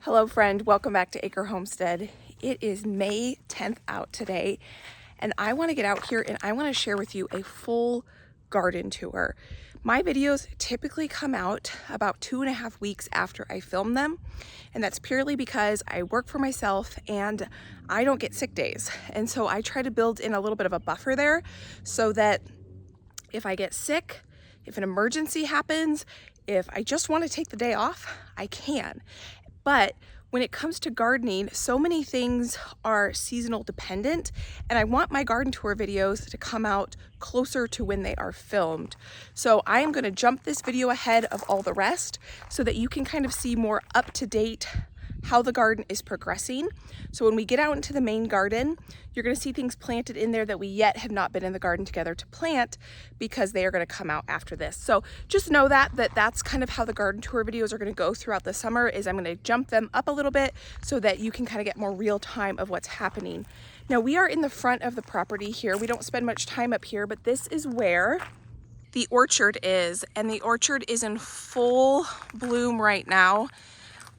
Hello friend, welcome back to Acre Homestead. It is May 10th out today and I want to get out here and I want to share with you a full garden tour. My videos typically come out about 2.5 weeks after I film them, and that's purely because I work for myself and I don't get sick days, and so I try to build in a little bit of a buffer there so that if I get sick, if an emergency happens, if I just want to take the day off, I can. But when it comes to gardening, so many things are seasonal dependent, and I want my garden tour videos to come out closer to when they are filmed. So I am going to jump this video ahead of all the rest so that you can kind of see more up to date how the garden is progressing. So when we get out into the main garden, you're going to see things planted in there that we yet have not been in the garden together to plant, because they are going to come out after this. So just know that's kind of how the garden tour videos are going to go throughout the summer. Is I'm going to jump them up a little bit so that you can kind of get more real time of what's happening. Now we are in the front of the property here. We don't spend much time up here, but this is where the orchard is, and the orchard is in full bloom right now.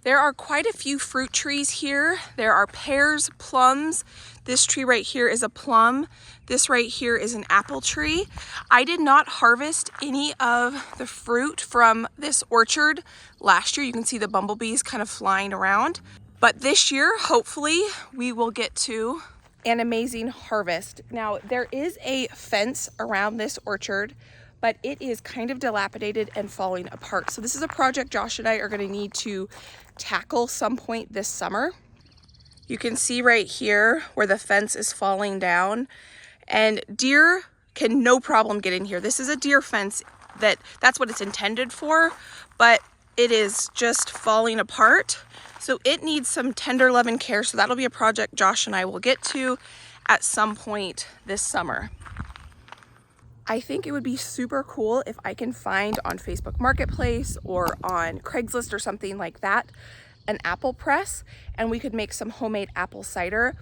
There are quite a few fruit trees here. There are pears, plums. This tree right here is a plum. This right here is an apple tree. I did not harvest any of the fruit from this orchard last year. You can see the bumblebees kind of flying around. But this year, hopefully, we will get to an amazing harvest. Now, there is a fence around this orchard, but it is kind of dilapidated and falling apart. So this is a project Josh and I are going to need to tackle some point this summer. You can see right here where the fence is falling down, and deer can no problem get in here. This is a deer fence that's what it's intended for, but it is just falling apart. So it needs some tender love and care. So that'll be a project Josh and I will get to at some point this summer. I think it would be super cool if I can find on Facebook Marketplace or on Craigslist or something like that an apple press, and we could make some homemade apple cider.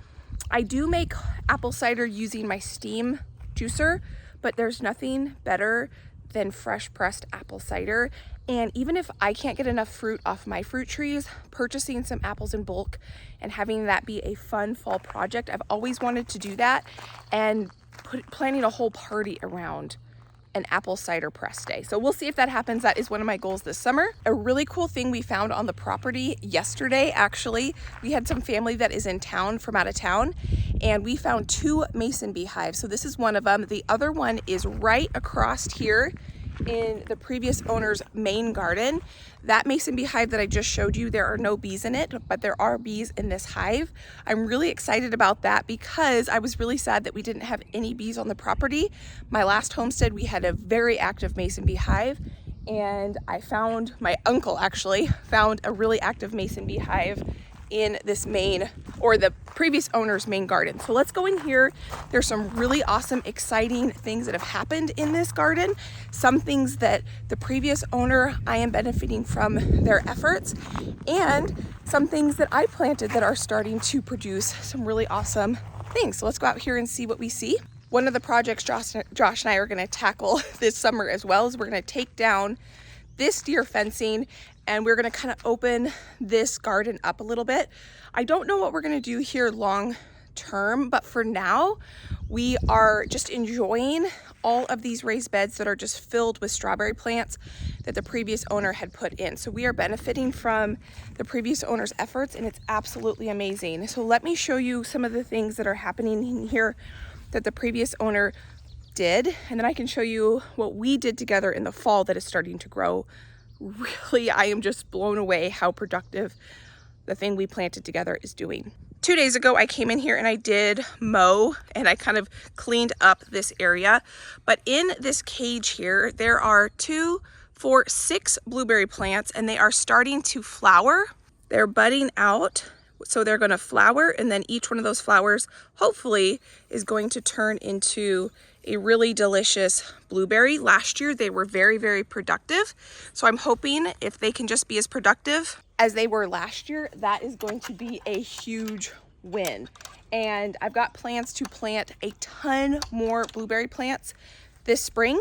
I do make apple cider using my steam juicer, but there's nothing better than fresh pressed apple cider. And even if I can't get enough fruit off my fruit trees, purchasing some apples in bulk and having that be a fun fall project, I've always wanted to do that, and planning a whole party around an apple cider press day. So we'll see if that happens. That is one of my goals this summer. A really cool thing we found on the property yesterday, actually, we had some family that is in town from out of town, and we found 2 mason bee hives. So this is one of them. The other one is right across here in the previous owner's main garden. That mason bee hive that I just showed you, there are no bees in it, but there are bees in this hive. I'm really excited about that because I was really sad that we didn't have any bees on the property. My last homestead, we had a very active mason bee hive, and my uncle actually found a really active mason bee hive in this the previous owner's main garden. So let's go in here. There's some really awesome, exciting things that have happened in this garden. Some things that the previous owner, I am benefiting from their efforts, and some things that I planted that are starting to produce some really awesome things. So let's go out here and see what we see. One of the projects Josh and I are going to tackle this summer as well is we're going to take down this deer fencing, and we're going to kind of open this garden up a little bit. I don't know what we're going to do here long term, but for now we are just enjoying all of these raised beds that are just filled with strawberry plants that the previous owner had put in. So we are benefiting from the previous owner's efforts, and it's absolutely amazing. So let me show you some of the things that are happening in here that the previous owner did, and then I can show you what we did together in the fall that is starting to grow. Really, I am just blown away how productive the thing we planted together is doing. 2 days ago, I came in here and I did mow, and I kind of cleaned up this area. But in this cage here, there are 2, 4, 6 blueberry plants, and they are starting to flower. They're budding out. So they're going to flower, and then each one of those flowers hopefully is going to turn into a really delicious blueberry. Last year they were very, very productive. So I'm hoping if they can just be as productive as they were last year, that is going to be a huge win. And I've got plans to plant a ton more blueberry plants this spring.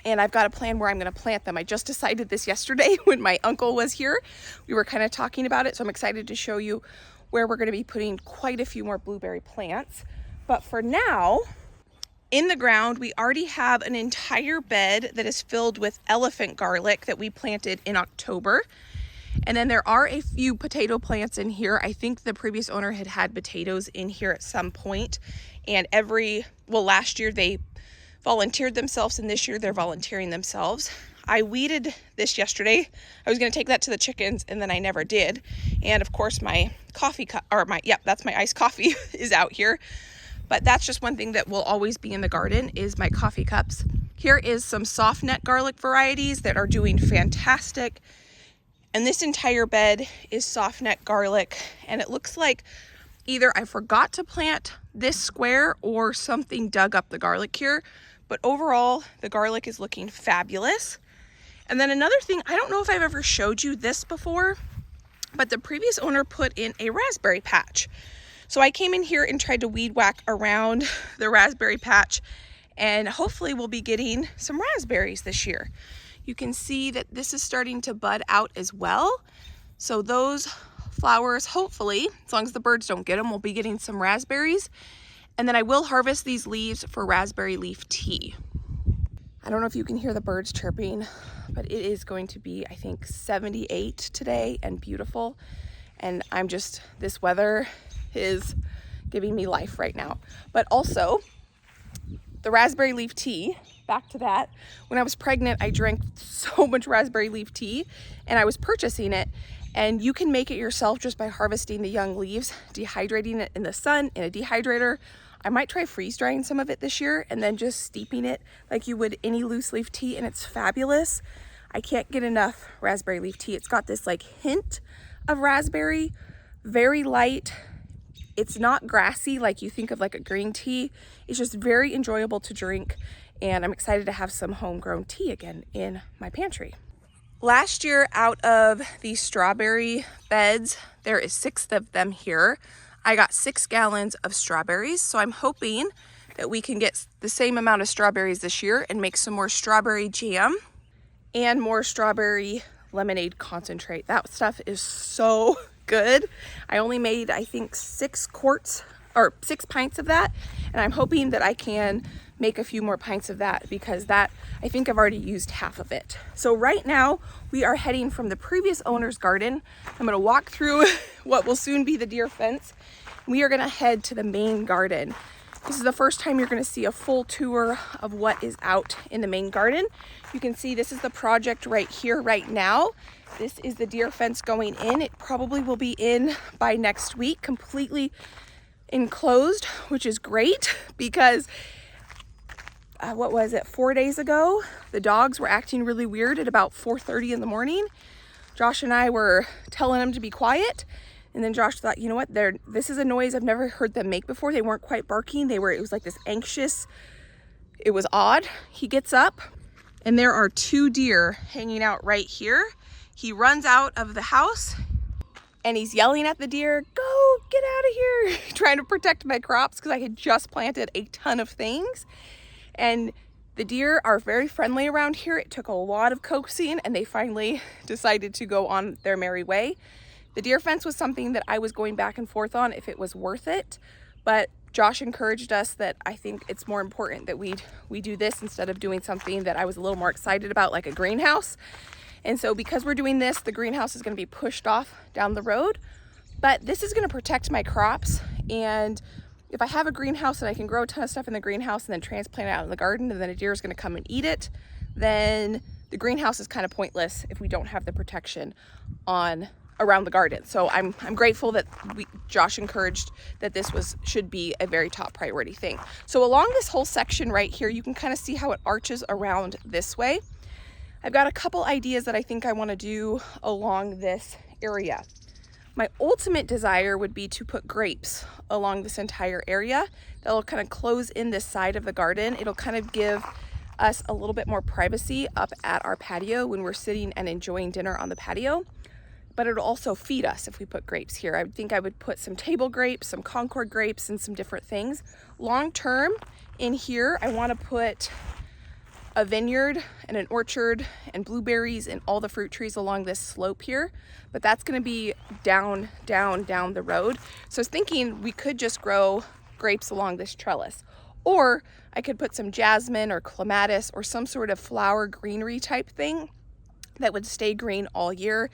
and I've got a plan where I'm going to plant them. I just decided this yesterday when my uncle was here. We were kind of talking about it, so I'm excited to show you where we're going to be putting quite a few more blueberry plants. But for now, in the ground, we already have an entire bed that is filled with elephant garlic that we planted in October. And then there are a few potato plants in here. I think the previous owner had potatoes in here at some point. And last year they volunteered themselves, and this year they're volunteering themselves. I weeded this yesterday. I was going to take that to the chickens, and then I never did. And of course my coffee cup, that's my iced coffee is out here. But that's just one thing that will always be in the garden is my coffee cups. Here is some soft net garlic varieties that are doing fantastic. And this entire bed is soft net garlic, and it looks like either I forgot to plant this square or something dug up the garlic here. But overall, the garlic is looking fabulous. And then another thing, I don't know if I've ever showed you this before, but the previous owner put in a raspberry patch. So I came in here and tried to weed whack around the raspberry patch, and hopefully we'll be getting some raspberries this year. You can see that this is starting to bud out as well. So those flowers, hopefully, as long as the birds don't get them, we'll be getting some raspberries. And then I will harvest these leaves for raspberry leaf tea. I don't know if you can hear the birds chirping, but it is going to be, I think, 78 today and beautiful. And this weather is giving me life right now. But also, the raspberry leaf tea, back to that. When I was pregnant, I drank so much raspberry leaf tea, and I was purchasing it. And you can make it yourself just by harvesting the young leaves, dehydrating it in the sun in a dehydrator. I might try freeze drying some of it this year and then just steeping it like you would any loose leaf tea, and it's fabulous. I can't get enough raspberry leaf tea. It's got this like hint of raspberry, very light. It's not grassy like you think of like a green tea. It's just very enjoyable to drink, and I'm excited to have some homegrown tea again in my pantry. Last year, out of these strawberry beds, there is 6 of them here. I got 6 gallons of strawberries, so I'm hoping that we can get the same amount of strawberries this year and make some more strawberry jam and more strawberry lemonade concentrate. That stuff is so good. I only made, I think, 6 pints of that, and I'm hoping that I can make a few more pints of that, because that, I think I've already used half of it. So right now we are heading from the previous owner's garden. I'm going to walk through what will soon be the deer fence. We are going to head to the main garden. This is the first time you're going to see a full tour of what is out in the main garden. You can see this is the project right here, right now. This is the deer fence going in. It probably will be in by next week, completely enclosed, which is great because 4 days ago, the dogs were acting really weird at about 4:30 in the morning. Josh and I were telling them to be quiet, and then Josh thought, you know what, this is a noise I've never heard them make before. They weren't quite barking. It was like this anxious, it was odd. He gets up, and there are 2 deer hanging out right here. He runs out of the house, and he's yelling at the deer, go, get out of here, trying to protect my crops because I had just planted a ton of things. And the deer are very friendly around here. It took a lot of coaxing, and they finally decided to go on their merry way. The deer fence was something that I was going back and forth on if it was worth it, but Josh encouraged us that I think it's more important that we do this instead of doing something that I was a little more excited about, like a greenhouse. And so because we're doing this, the greenhouse is going to be pushed off down the road, but this is going to protect my crops. And if I have a greenhouse and I can grow a ton of stuff in the greenhouse and then transplant it out in the garden, and then a deer is going to come and eat it, then the greenhouse is kind of pointless if we don't have the protection around the garden. So I'm grateful that Josh encouraged that this should be a very top priority thing. So along this whole section right here, you can kind of see how it arches around this way. I've got a couple ideas that I think I want to do along this area. My ultimate desire would be to put grapes along this entire area. That'll kind of close in this side of the garden. It'll kind of give us a little bit more privacy up at our patio when we're sitting and enjoying dinner on the patio. But it'll also feed us if we put grapes here. I think I would put some table grapes, some Concord grapes, and some different things. Long term in here, I want to put a vineyard and an orchard and blueberries and all the fruit trees along this slope here, but that's going to be down the road. So I was thinking we could just grow grapes along this trellis, or I could put some jasmine or clematis or some sort of flower greenery type thing that would stay green all year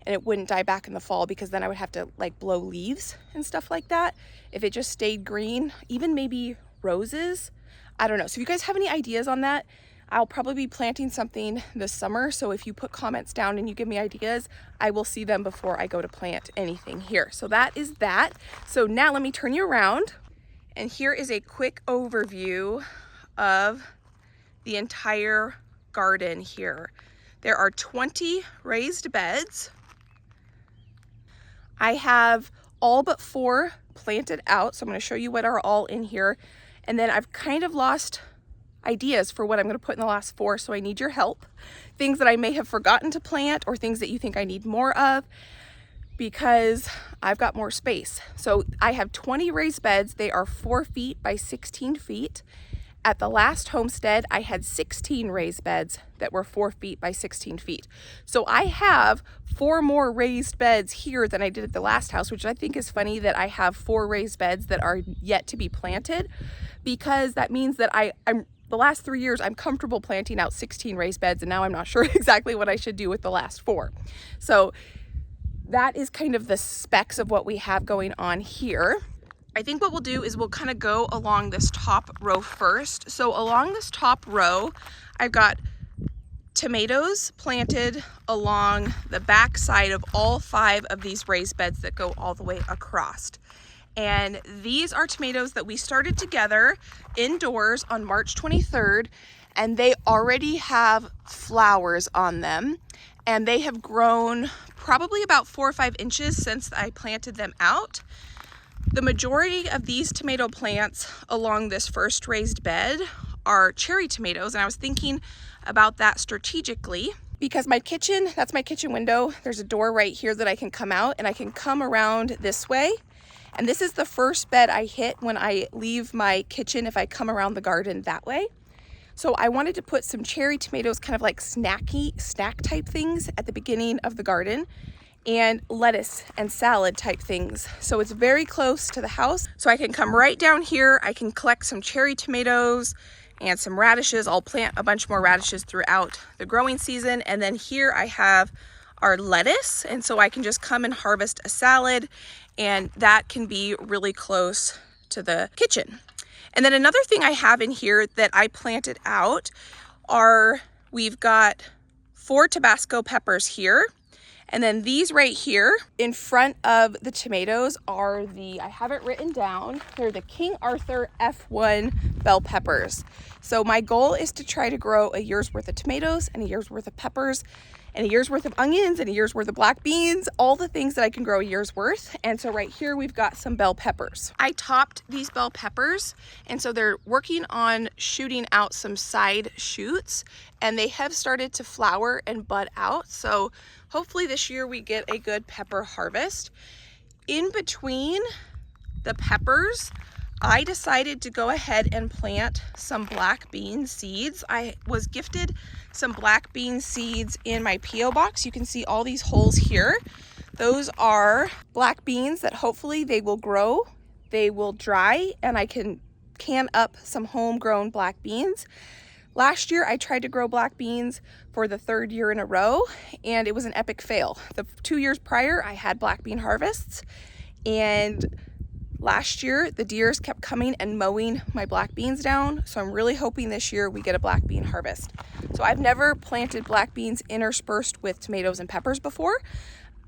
and it wouldn't die back in the fall, because then I would have to like blow leaves and stuff like that. If it just stayed green, even maybe roses, I don't know. So if you guys have any ideas on that, I'll probably be planting something this summer. So if you put comments down and you give me ideas, I will see them before I go to plant anything here. So that is that. So now let me turn you around. And here is a quick overview of the entire garden here. There are 20 raised beds. I have all but 4 planted out. So I'm going to show you what are all in here. And then I've kind of lost ideas for what I'm going to put in the last 4. So I need your help. Things that I may have forgotten to plant, or things that you think I need more of, because I've got more space. So I have 20 raised beds. They are 4 feet by 16 feet. At the last homestead, I had 16 raised beds that were 4 feet by 16 feet. So I have 4 more raised beds here than I did at the last house, which I think is funny that I have 4 raised beds that are yet to be planted, because that means that I'm the last 3 years, I'm comfortable planting out 16 raised beds, and now I'm not sure exactly what I should do with the last 4. So that is kind of the specs of what we have going on here. I think what we'll do is we'll kind of go along this top row first. So along this top row, I've got tomatoes planted along the back side of all 5 of these raised beds that go all the way across. And these are tomatoes that we started together indoors on March 23rd, and they already have flowers on them, and they have grown probably about 4 or 5 inches since I planted them out. The majority of these tomato plants along this first raised bed are cherry tomatoes, and I was thinking about that strategically because my kitchen, that's my kitchen window. There's a door right here that I can come out, and I can come around this way. And this is the first bed I hit when I leave my kitchen if I come around the garden that way. So I wanted to put some cherry tomatoes, kind of like snack type things at the beginning of the garden, and lettuce and salad type things. So it's very close to the house. So I can come right down here. I can collect some cherry tomatoes and some radishes. I'll plant a bunch more radishes throughout the growing season. And then here I have our lettuce. And so I can just come and harvest a salad, and that can be really close to the kitchen. And then another thing I have in here that I planted out are, we've got 4 Tabasco peppers here. And then these right here in front of the tomatoes are the, I have it written down, they're the King Arthur F1 bell peppers. So my goal is to try to grow a year's worth of tomatoes and a year's worth of peppers and a year's worth of onions and a year's worth of black beans, all the things that I can grow a year's worth. And so right here we've got some bell peppers. I topped these bell peppers, and so they're working on shooting out some side shoots, and they have started to flower and bud out. So hopefully this year we get a good pepper harvest. In between the peppers, I decided to go ahead and plant some black bean seeds. I was gifted some black bean seeds in my P.O. box. You can see all these holes here. Those are black beans that hopefully they will grow, they will dry, and I can can up some homegrown black beans. Last year, I tried to grow black beans for the 3rd year in a row, and it was an epic fail. The 2 years prior, I had black bean harvests, and last year, the deers kept coming and mowing my black beans down, so I'm really hoping this year we get a black bean harvest. So I've never planted black beans interspersed with tomatoes and peppers before,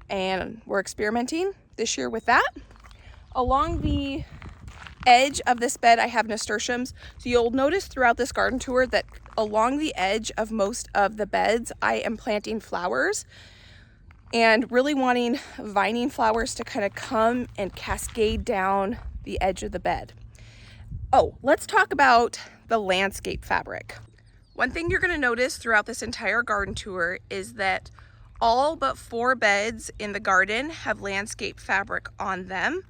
and we're experimenting this year with that. Along the edge of this bed, I have nasturtiums. So you'll notice throughout this garden tour that along the edge of most of the beds, I am planting flowers and really wanting vining flowers to kind of come and cascade down the edge of the bed. Oh, let's talk about the landscape fabric. One thing you're going to notice throughout this entire garden tour is that all but 4 beds in the garden have landscape fabric on them.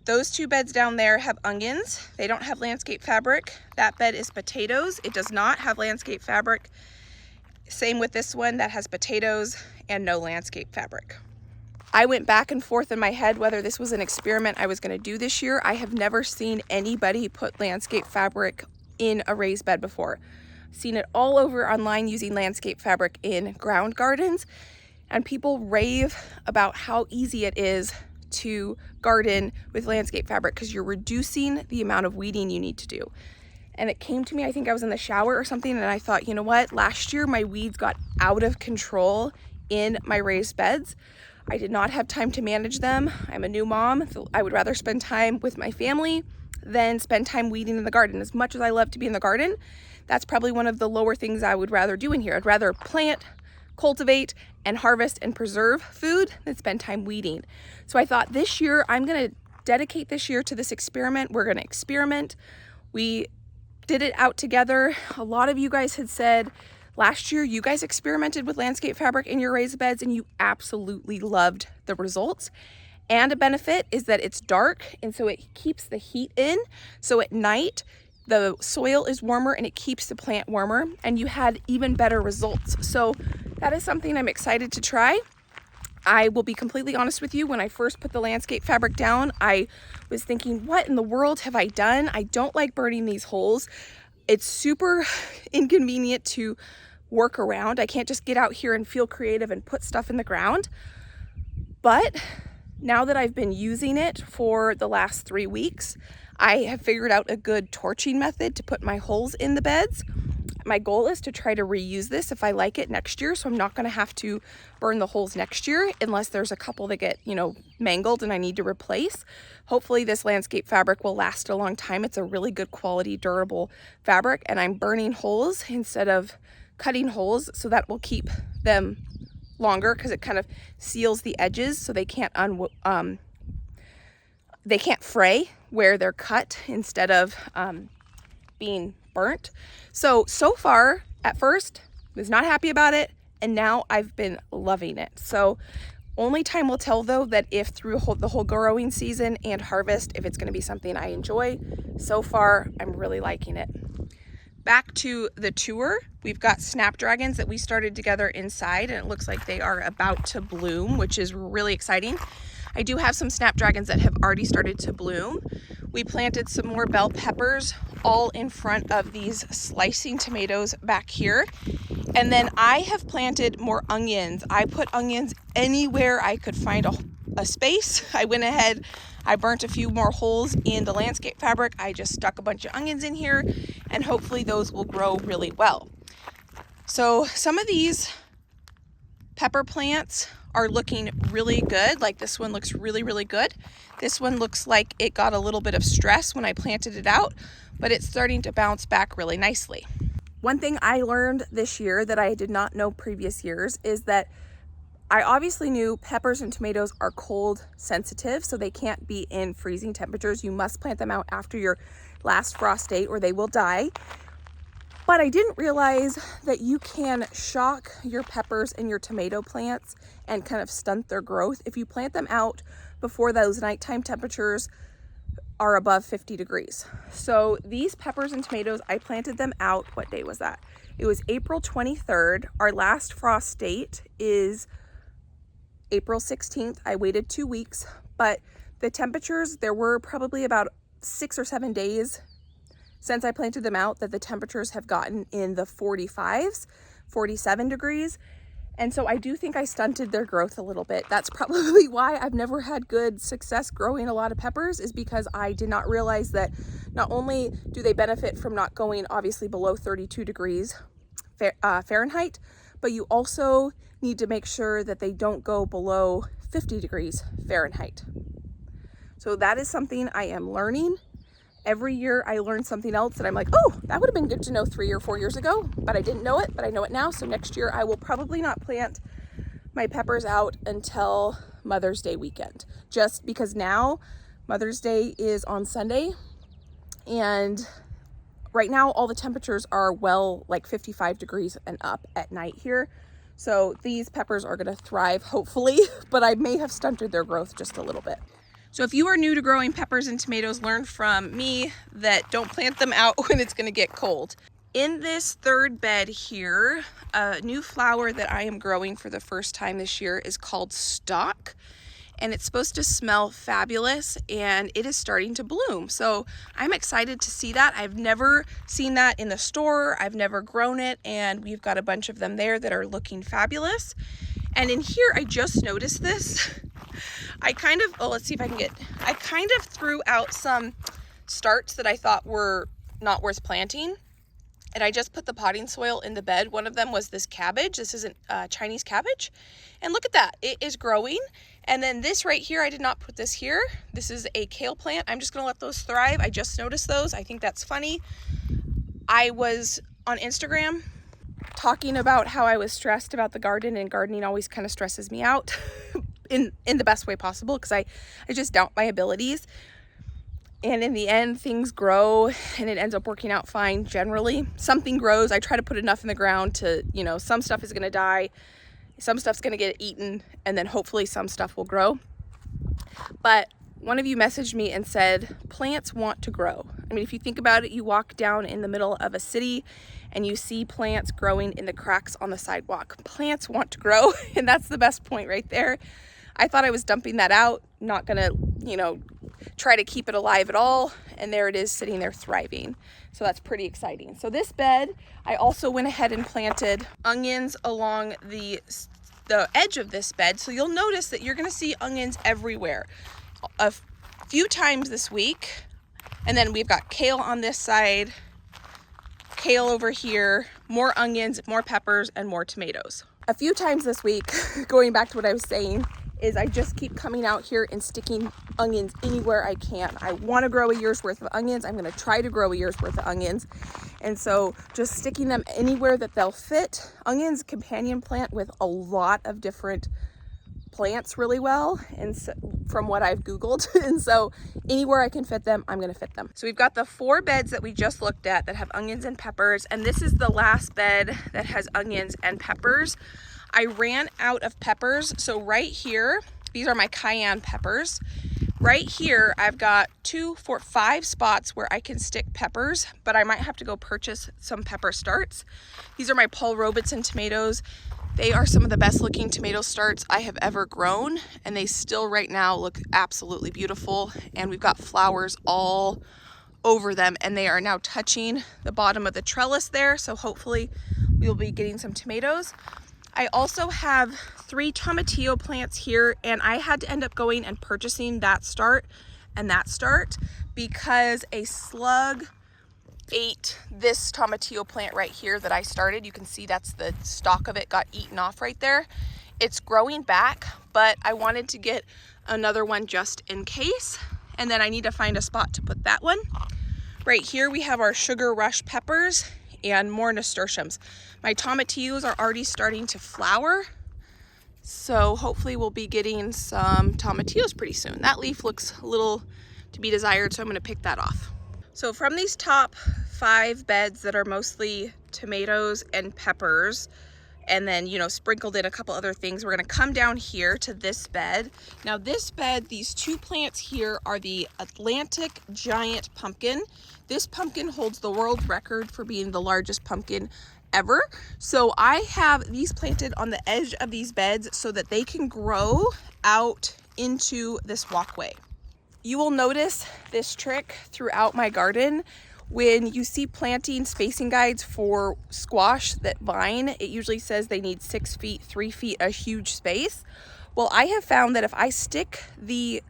Those two beds down there have onions. They don't have landscape fabric. That bed is potatoes. It does not have landscape fabric. Same with this one that has potatoes and no landscape fabric. I went back and forth in my head whether this was an experiment I was going to do this year. I have never seen anybody put landscape fabric in a raised bed before. Seen it all over online using landscape fabric in ground gardens, and people rave about how easy it is to garden with landscape fabric because you're reducing the amount of weeding you need to do. And it came to me, I think I was in the shower or something, and I thought, you know what, last year my weeds got out of control in my raised beds. I did not have time to manage them. I'm a new mom, so I would rather spend time with my family than spend time weeding in the garden. As much as I love to be in the garden, that's probably one of the lower things I would rather do in here. I'd rather plant, cultivate, and harvest and preserve food than spend time weeding. So I thought this year, I'm gonna dedicate this year to this experiment. We're gonna experiment. We did it out together. A lot of you guys had said last year you guys experimented with landscape fabric in your raised beds and you absolutely loved the results. And a benefit is that it's dark, and so it keeps the heat in. So at night, the soil is warmer and it keeps the plant warmer, and you had even better results. So that is something I'm excited to try. I will be completely honest with you. When I first put the landscape fabric down, I was thinking, what in the world have I done? I don't like burning these holes. It's super inconvenient to work around. I can't just get out here and feel creative and put stuff in the ground. But now that I've been using it for the last 3 weeks, I have figured out a good torching method to put my holes in the beds. My goal is to try to reuse this if I like it next year, so I'm not going to have to burn the holes next year unless there's a couple that get, mangled and I need to replace. Hopefully this landscape fabric will last a long time. It's a really good quality, durable fabric, and I'm burning holes instead of cutting holes, so that will keep them longer because it kind of seals the edges so they can't fray where they're cut instead of being burnt. So far at first was not happy about it, and now I've been loving it. So only time will tell though that if through the whole growing season and harvest, if it's going to be something I enjoy. So far I'm really liking it. Back to the tour, we've got snapdragons that we started together inside, and it looks like they are about to bloom, which is really exciting. I do have some snapdragons that have already started to bloom. We planted some more bell peppers all in front of these slicing tomatoes back here. And then I have planted more onions. I put onions anywhere I could find a space. I went ahead, I burnt a few more holes in the landscape fabric. I just stuck a bunch of onions in here, and hopefully those will grow really well. So some of these pepper plants are looking really good. Like this one looks really, really good. This one looks like it got a little bit of stress when I planted it out, but it's starting to bounce back really nicely. One thing I learned this year that I did not know previous years is that I obviously knew peppers and tomatoes are cold sensitive, so they can't be in freezing temperatures. You must plant them out after your last frost date or they will die. But I didn't realize that you can shock your peppers and your tomato plants and kind of stunt their growth if you plant them out before those nighttime temperatures are above 50 degrees. So these peppers and tomatoes, I planted them out, what day was that? It was April 23rd. Our last frost date is April 16th. I waited 2 weeks, but the temperatures, there were probably about 6 or 7 days since I planted them out that the temperatures have gotten in the 45s, 47 degrees. And so I do think I stunted their growth a little bit. That's probably why I've never had good success growing a lot of peppers, is because I did not realize that not only do they benefit from not going obviously below 32 degrees Fahrenheit, but you also need to make sure that they don't go below 50 degrees Fahrenheit. So that is something I am learning. Every year I learn something else that I'm like, oh, that would have been good to know 3 or 4 years ago, but I didn't know it, but I know it now. So next year I will probably not plant my peppers out until Mother's Day weekend, just because now Mother's Day is on Sunday, and right now all the temperatures are like 55 degrees and up at night here. So these peppers are going to thrive hopefully, but I may have stunted their growth just a little bit. So if you are new to growing peppers and tomatoes, learn from me that don't plant them out when it's gonna get cold. In this third bed here, a new flower that I am growing for the first time this year is called Stock. And it's supposed to smell fabulous, and it is starting to bloom. So I'm excited to see that. I've never seen that in the store. I've never grown it, and we've got a bunch of them there that are looking fabulous. And in here, I just noticed this. I kind of threw out some starts that I thought were not worth planting. And I just put the potting soil in the bed. One of them was this cabbage. This isn't Chinese cabbage. And look at that, it is growing. And then this right here, I did not put this here. This is a kale plant. I'm just gonna let those thrive. I just noticed those. I think that's funny. I was on Instagram talking about how I was stressed about the garden, and gardening always kind of stresses me out in the best way possible, because I just doubt my abilities. And in the end, things grow and it ends up working out fine generally. Something grows. I try to put enough in the ground to, some stuff is gonna die, some stuff's gonna get eaten, and then hopefully some stuff will grow. But one of you messaged me and said, plants want to grow. I mean, if you think about it, you walk down in the middle of a city and you see plants growing in the cracks on the sidewalk. Plants want to grow, and that's the best point right there. I thought I was dumping that out, not gonna, try to keep it alive at all, and there it is sitting there thriving. So that's pretty exciting. So this bed, I also went ahead and planted onions along the edge of this bed. So you'll notice that you're gonna see onions everywhere. A few times this week, and then we've got kale on this side, kale over here, more onions, more peppers, and more tomatoes. A few times this week, going back to what I was saying, is I just keep coming out here and sticking onions anywhere I can. I want to grow a year's worth of onions. I'm going to try to grow a year's worth of onions. And so just sticking them anywhere that they'll fit. Onions, companion plant with a lot of different plants really well, and so, from what I've Googled. And so anywhere I can fit them, I'm going to fit them. So we've got the 4 beds that we just looked at that have onions and peppers. And this is the last bed that has onions and peppers. I ran out of peppers, so right here, these are my cayenne peppers. Right here, I've got 2, 4, 5 spots where I can stick peppers, but I might have to go purchase some pepper starts. These are my Paul Robeson tomatoes. They are some of the best looking tomato starts I have ever grown, and they still right now look absolutely beautiful. And we've got flowers all over them, and they are now touching the bottom of the trellis there, so hopefully we'll be getting some tomatoes. I also have 3 tomatillo plants here, and I had to end up going and purchasing that start and that start because a slug ate this tomatillo plant right here that I started. You can see that's the stalk of it got eaten off right there. It's growing back, but I wanted to get another one just in case, and then I need to find a spot to put that one. Right here we have our sugar rush peppers and more nasturtiums. My tomatillos are already starting to flower, so hopefully we'll be getting some tomatillos pretty soon. That leaf looks a little to be desired, so I'm gonna pick that off. So from these top 5 beds that are mostly tomatoes and peppers, and then, sprinkled in a couple other things, we're gonna come down here to this bed. Now this bed, these 2 plants here are the Atlantic Giant Pumpkin. This pumpkin holds the world record for being the largest pumpkin ever. So I have these planted on the edge of these beds so that they can grow out into this walkway. You will notice this trick throughout my garden. When you see planting spacing guides for squash that vine, it usually says they need 6 feet, 3 feet, a huge space. Well, I have found that if I stick the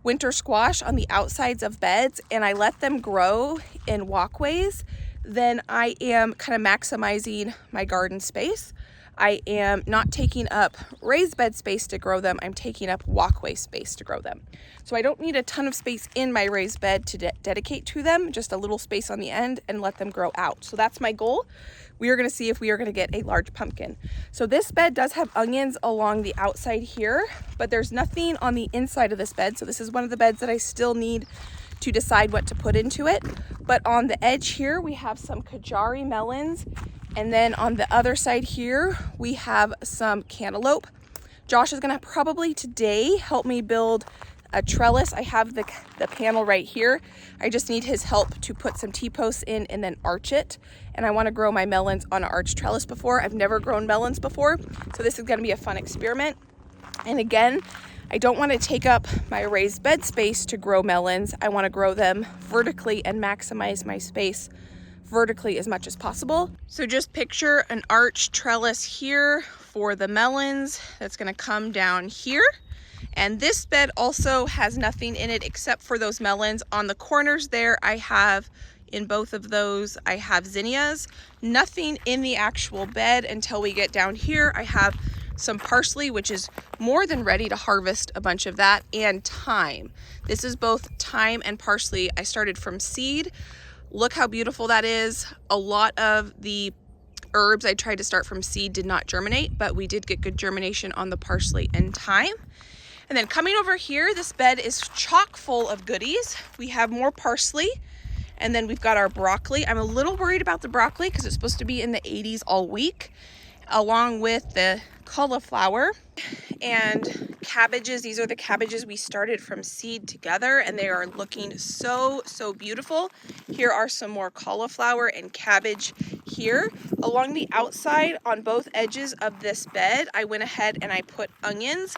winter squash on the outsides of beds and I let them grow in walkways, then I am kind of maximizing my garden space. I am not taking up raised bed space to grow them. I'm taking up walkway space to grow them. So I don't need a ton of space in my raised bed to dedicate to them, just a little space on the end and let them grow out. So that's my goal. We are gonna see if we are gonna get a large pumpkin. So this bed does have onions along the outside here, but there's nothing on the inside of this bed. So this is one of the beds that I still need to decide what to put into it. But on the edge here, we have some Kajari melons. And then on the other side here, we have some cantaloupe. Josh is gonna probably today help me build a trellis. I have the panel right here. I just need his help to put some T-posts in and then arch it. And I want to grow my melons on an arch trellis before. I've never grown melons before, so this is going to be a fun experiment. And again, I don't want to take up my raised bed space to grow melons. I want to grow them vertically and maximize my space vertically as much as possible. So just picture an arch trellis here for the melons that's going to come down here. And this bed also has nothing in it except for those melons. On the corners there, I have, in both of those, I have zinnias. Nothing in the actual bed until we get down here. I have some parsley, which is more than ready to harvest a bunch of that, and thyme. This is both thyme and parsley. I started from seed. Look how beautiful that is. A lot of the herbs I tried to start from seed did not germinate, but we did get good germination on the parsley and thyme. And then coming over here, this bed is chock full of goodies. We have more parsley, and then we've got our broccoli. I'm a little worried about the broccoli because it's supposed to be in the 80s all week, along with the cauliflower and cabbages. These are the cabbages we started from seed together, and they are looking so beautiful. Here are some more cauliflower and cabbage here. Along the outside on both edges of this bed, I went ahead and I put onions,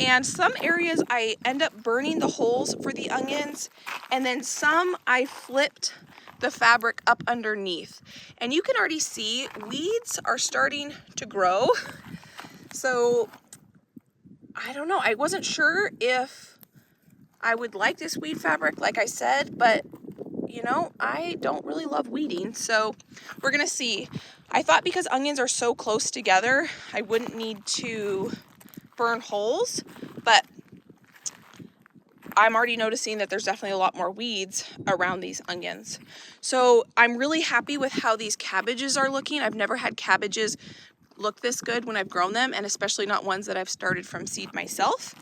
and some areas I end up burning the holes for the onions, and then some I flipped the fabric up underneath. And you can already see weeds are starting to grow. So I don't know, I wasn't sure if I would like this weed fabric, like I said, but you know, I don't really love weeding, so we're gonna see. I thought because onions are so close together, I wouldn't need to burn holes, but I'm already noticing that there's definitely a lot more weeds around these onions. So I'm really happy with how these cabbages are looking. I've never had cabbages look this good when I've grown them, and especially not ones that I've started from seed myself.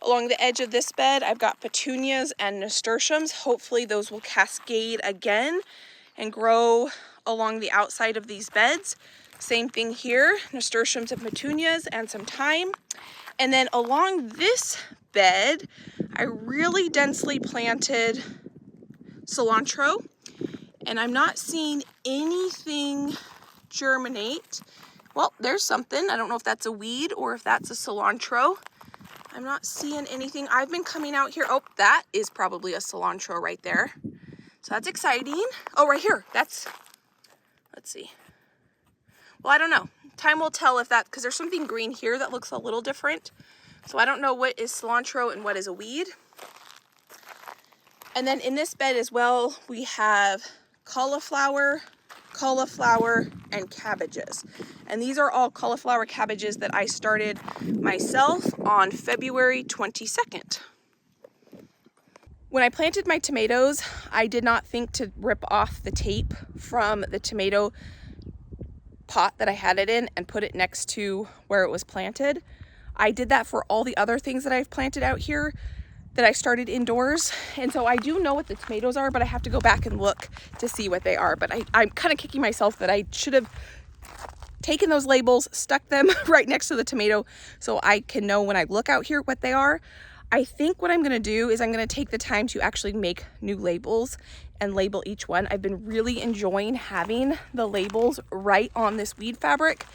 Along the edge of this bed, I've got petunias and nasturtiums. Hopefully those will cascade again and grow along the outside of these beds. Same thing here, nasturtiums and petunias and some thyme. And then along this bed, I really densely planted cilantro, and I'm not seeing anything germinate. Well, there's something. I don't know if that's a weed or if that's a cilantro. I'm not seeing anything. I've been coming out here. Oh, that is probably a cilantro right there. So that's exciting. Oh, right here. Let's see. Well, I don't know. Time will tell if that, because there's something green here that looks a little different. So I don't know what is cilantro and what is a weed. And then in this bed as well, we have cauliflower, and cabbages. And these are all cauliflower cabbages that I started myself on February 22nd. When I planted my tomatoes, I did not think to rip off the tape from the tomato pot that I had it in and put it next to where it was planted. I did that for all the other things that I've planted out here that I started indoors. And so I do know what the tomatoes are, but I have to go back and look to see what they are. But I'm kind of kicking myself that I should have taken those labels, stuck them right next to the tomato so I can know when I look out here what they are. I think what I'm gonna do is I'm gonna take the time to actually make new labels and label each one. I've been really enjoying having the labels right on this weed fabric.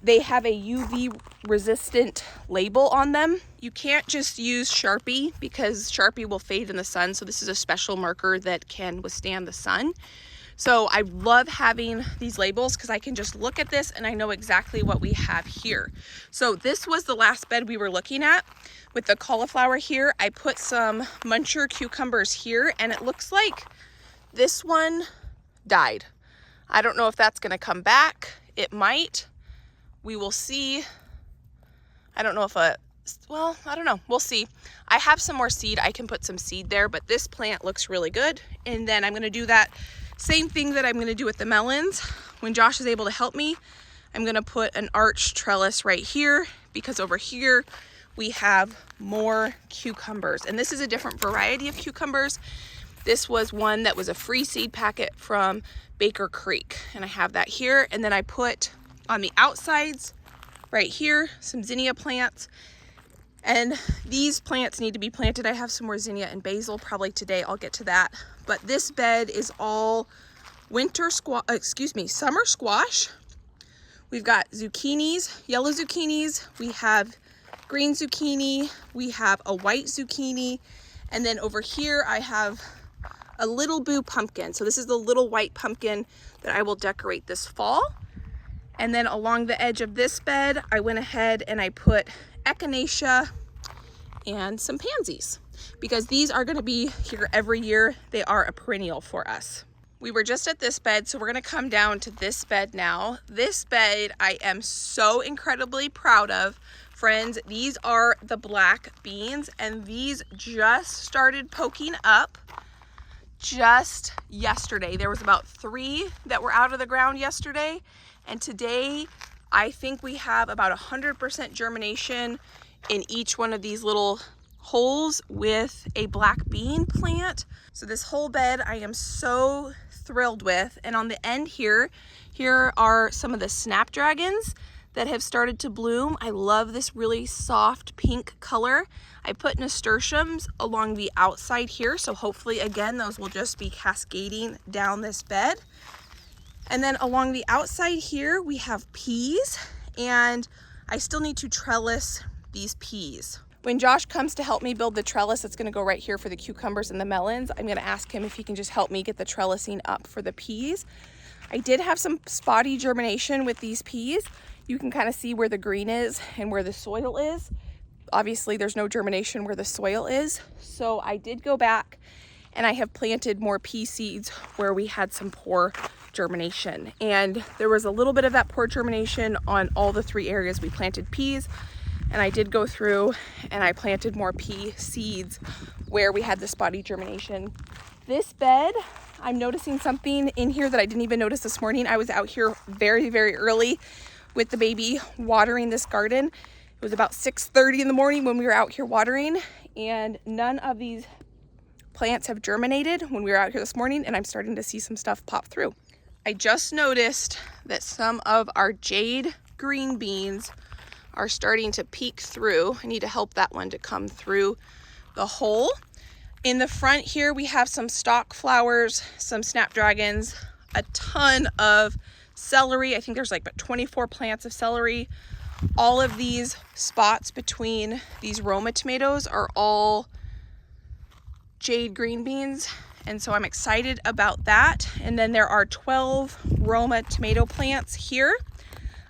They have a UV resistant label on them. You can't just use Sharpie because Sharpie will fade in the sun. So this is a special marker that can withstand the sun. So I love having these labels because I can just look at this and I know exactly what we have here. So this was the last bed we were looking at with the cauliflower here. I put some muncher cucumbers here, and it looks like this one died. I don't know if that's gonna come back. It might. We will see. I don't know if well, I don't know. We'll see. I have some more seed. I can put some seed there, but this plant looks really good. And then I'm gonna do that same thing that I'm gonna do with the melons. When Josh is able to help me, I'm gonna put an arch trellis right here because over here we have more cucumbers. And this is a different variety of cucumbers. This was one that was a free seed packet from Baker Creek. And I have that here. And then I put on the outsides right here some zinnia plants. And these plants need to be planted. I have some more zinnia and basil probably today. I'll get to that. But this bed is all summer squash. We've got zucchinis, yellow zucchinis. We have green zucchini. We have a white zucchini. And then over here, I have a little boo pumpkin. So this is the little white pumpkin that I will decorate this fall. And then along the edge of this bed, I went ahead and I put echinacea and some pansies because these are going to be here every year. They are a perennial for us. We were just at this bed, so we're going to come down to this bed now. This bed I am so incredibly proud of. Friends, these are the black beans, and these just started poking up just yesterday. There was about 3 that were out of the ground yesterday, and today I think we have about 100% germination in each one of these little holes with a black bean plant. So this whole bed I am so thrilled with. And on the end here are some of the snapdragons that have started to bloom. I love this really soft pink color. I put nasturtiums along the outside here, so hopefully again those will just be cascading down this bed. And then along the outside here we have peas, and I still need to trellis these peas. When Josh comes to help me build the trellis that's going to go right here for the cucumbers and the melons, I'm going to ask him if he can just help me get the trellising up for the peas. I did have some spotty germination with these peas. You can kind of see where the green is and where the soil is. Obviously there's no germination where the soil is. So I did go back and I have planted more pea seeds where we had some poor germination. And there was a little bit of that poor germination on all the 3 areas we planted peas. And I did go through and I planted more pea seeds where we had the spotty germination. This bed, I'm noticing something in here that I didn't even notice this morning. I was out here very, very early with the baby watering this garden. It was about 6:30 in the morning when we were out here watering, and none of these plants have germinated when we were out here this morning, and I'm starting to see some stuff pop through. I just noticed that some of our jade green beans are starting to peek through. I need to help that one to come through the hole. In the front here, we have some stock flowers, some snapdragons, a ton of celery. I think there's like about 24 plants of celery. All of these spots between these Roma tomatoes are all jade green beans. And so I'm excited about that. And then there are 12 Roma tomato plants here.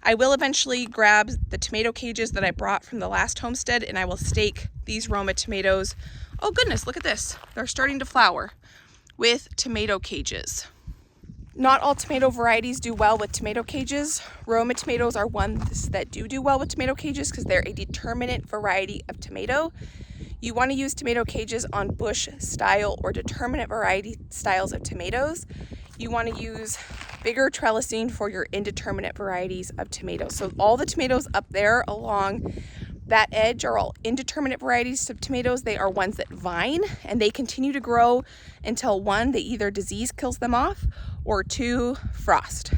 I will eventually grab the tomato cages that I brought from the last homestead, and I will stake these Roma tomatoes. Oh goodness, look at this. They're starting to flower with tomato cages. Not all tomato varieties do well with tomato cages. Roma tomatoes are ones that do well with tomato cages because they're a determinate variety of tomato. You want to use tomato cages on bush style or determinate variety styles of tomatoes. You want to use bigger trellising for your indeterminate varieties of tomatoes. So all the tomatoes up there along that edge are all indeterminate varieties of tomatoes. They are ones that vine, and they continue to grow until 1, they either disease kills them off, or 2, frost.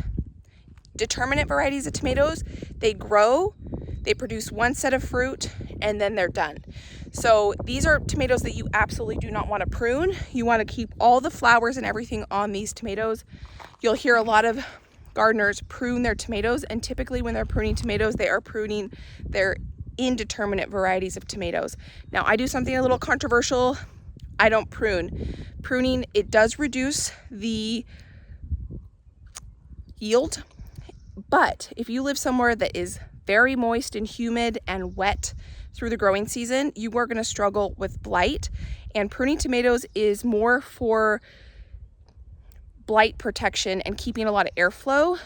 Determinate varieties of tomatoes, they grow, they produce 1 set of fruit, and then they're done. So these are tomatoes that you absolutely do not want to prune. You want to keep all the flowers and everything on these tomatoes. You'll hear a lot of gardeners prune their tomatoes, and typically when they're pruning tomatoes, they are pruning their indeterminate varieties of tomatoes. Now I do something a little controversial. I don't prune. Pruning, it does reduce the yield, but if you live somewhere that is very moist and humid and wet through the growing season, you are going to struggle with blight. And pruning tomatoes is more for blight protection and keeping a lot of airflow.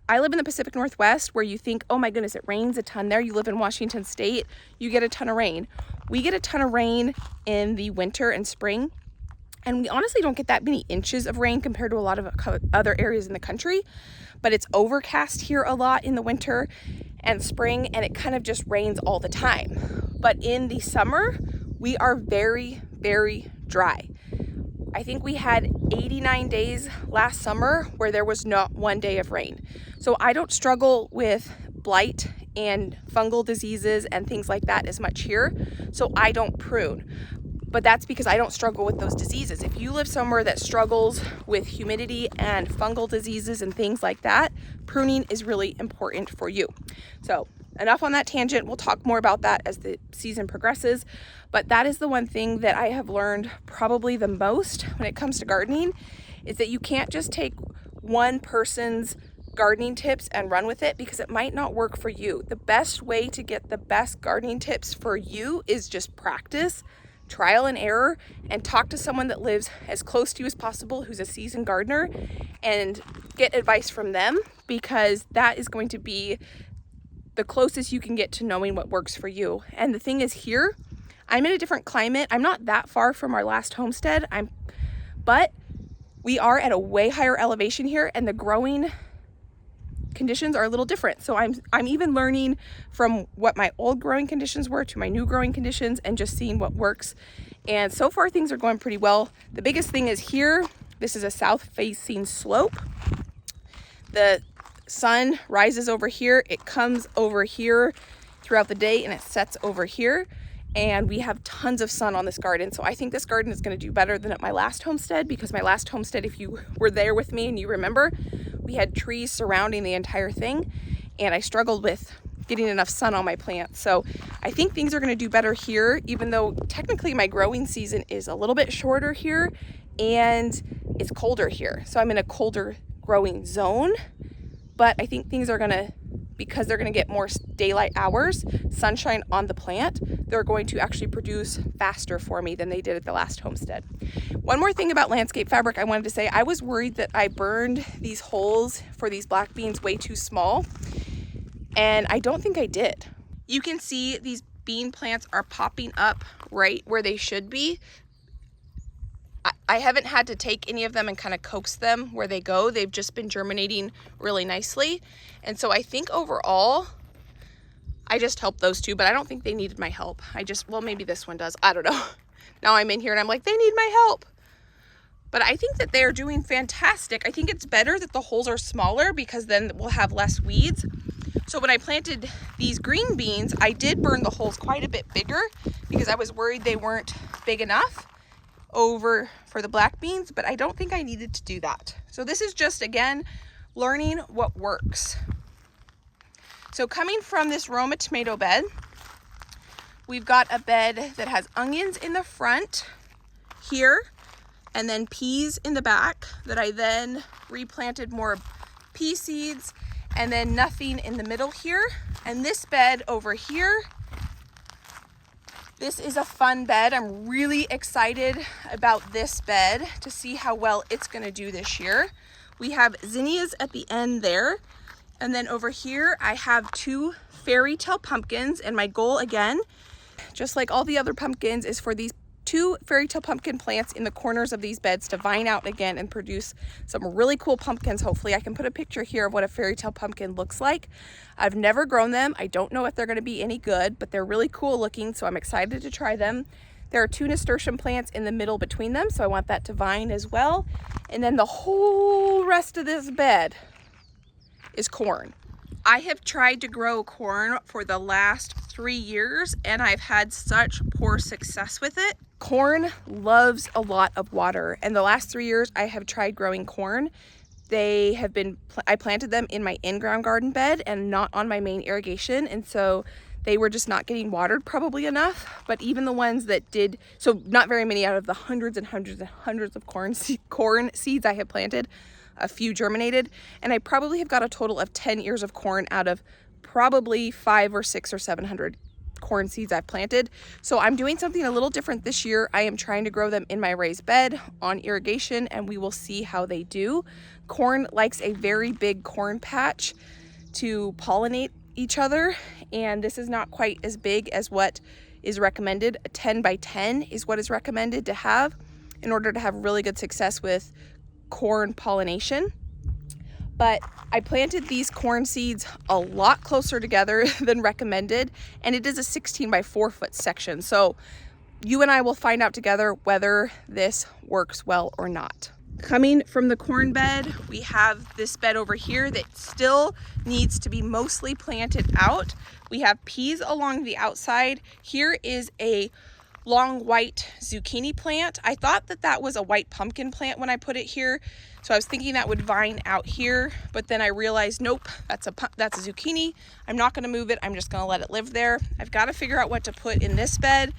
I live in the Pacific Northwest, where you think, oh my goodness, it rains a ton there. You live in Washington State, you get a ton of rain. We get a ton of rain in the winter and spring, and we honestly don't get that many inches of rain compared to a lot of other areas in the country. But it's overcast here a lot in the winter and spring, and it kind of just rains all the time. But in the summer, we are very, very dry. I think we had 89 days last summer where there was not 1 day of rain. So I don't struggle with blight and fungal diseases and things like that as much here, so I don't prune. But that's because I don't struggle with those diseases. If you live somewhere that struggles with humidity and fungal diseases and things like that, pruning is really important for you. So enough on that tangent. We'll talk more about that as the season progresses. But that is the one thing that I have learned probably the most when it comes to gardening, is that you can't just take one person's gardening tips and run with it, because it might not work for you. The best way to get the best gardening tips for you is just practice, trial and error, and talk to someone that lives as close to you as possible who's a seasoned gardener and get advice from them, because that is going to be the closest you can get to knowing what works for you. And the thing is, here I'm in a different climate. I'm not that far from our last homestead, but we are at a way higher elevation here, and the growing conditions are a little different. So I'm even learning from what my old growing conditions were to my new growing conditions and just seeing what works. And so far things are going pretty well. The biggest thing is here, this is a south facing slope. The sun rises over here, it comes over here throughout the day, and it sets over here. And we have tons of sun on this garden. So I think this garden is going to do better than at my last homestead, because my last homestead, if you were there with me and you remember, we had trees surrounding the entire thing, and I struggled with getting enough sun on my plants. So I think things are going to do better here, even though technically my growing season is a little bit shorter here and it's colder here. So I'm in a colder growing zone, but I think things are going to, because they're going to get more daylight hours, sunshine on the plant, they're going to actually produce faster for me than they did at the last homestead. One more thing about landscape fabric I wanted to say, I was worried that I burned these holes for these black beans way too small, and I don't think I did. You can see these bean plants are popping up right where they should be. I haven't had to take any of them and kind of coax them where they go. They've just been germinating really nicely. And so I think overall, I just helped those two, but I don't think they needed my help. Well, maybe this one does. I don't know. Now I'm in here and I'm like, they need my help. But I think that they're doing fantastic. I think it's better that the holes are smaller, because then we'll have less weeds. So when I planted these green beans, I did burn the holes quite a bit bigger, because I was worried they weren't big enough over for the black beans, but I don't think I needed to do that. So this is just, again, learning what works. So coming from this Roma tomato bed, we've got a bed that has onions in the front here, and then peas in the back that I then replanted more pea seeds, and then nothing in the middle here. And this bed over here, this is a fun bed. I'm really excited about this bed to see how well it's going to do this year. We have zinnias at the end there. And then over here, I have 2 fairy tale pumpkins. And my goal, again, just like all the other pumpkins, is for these 2 fairy tale pumpkin plants in the corners of these beds to vine out again and produce some really cool pumpkins. Hopefully I can put a picture here of what a fairy tale pumpkin looks like. I've never grown them. I don't know if they're going to be any good, but they're really cool looking, so I'm excited to try them. There are 2 nasturtium plants in the middle between them, so I want that to vine as well. And then the whole rest of this bed is corn. I have tried to grow corn for the last 3 years, and I've had such poor success with it. Corn loves a lot of water, and the last 3 years I have tried growing corn. I planted them in my in-ground garden bed and not on my main irrigation, and so they were just not getting watered probably enough. But even the ones that did, so not very many out of the hundreds and hundreds and hundreds of corn seeds I have planted, a few germinated, and I probably have got a total of 10 ears of corn out of probably 500 or 600 or 700 corn seeds I've planted. So I'm doing something a little different this year. I am trying to grow them in my raised bed on irrigation, and we will see how they do. Corn likes a very big corn patch to pollinate each other, and this is not quite as big as what is recommended. A 10 by 10 is what is recommended to have in order to have really good success with corn pollination. But I planted these corn seeds a lot closer together than recommended, and it is a 16 by 4 foot section. So you and I will find out together whether this works well or not. Coming from the corn bed, we have this bed over here that still needs to be mostly planted out. We have peas along the outside. Here is a long white zucchini plant. I thought that that was a white pumpkin plant when I put it here. So I was thinking that would vine out here, but then I realized, nope, that's a zucchini. I'm not gonna move it, I'm just gonna let it live there. I've gotta figure out what to put in this bed.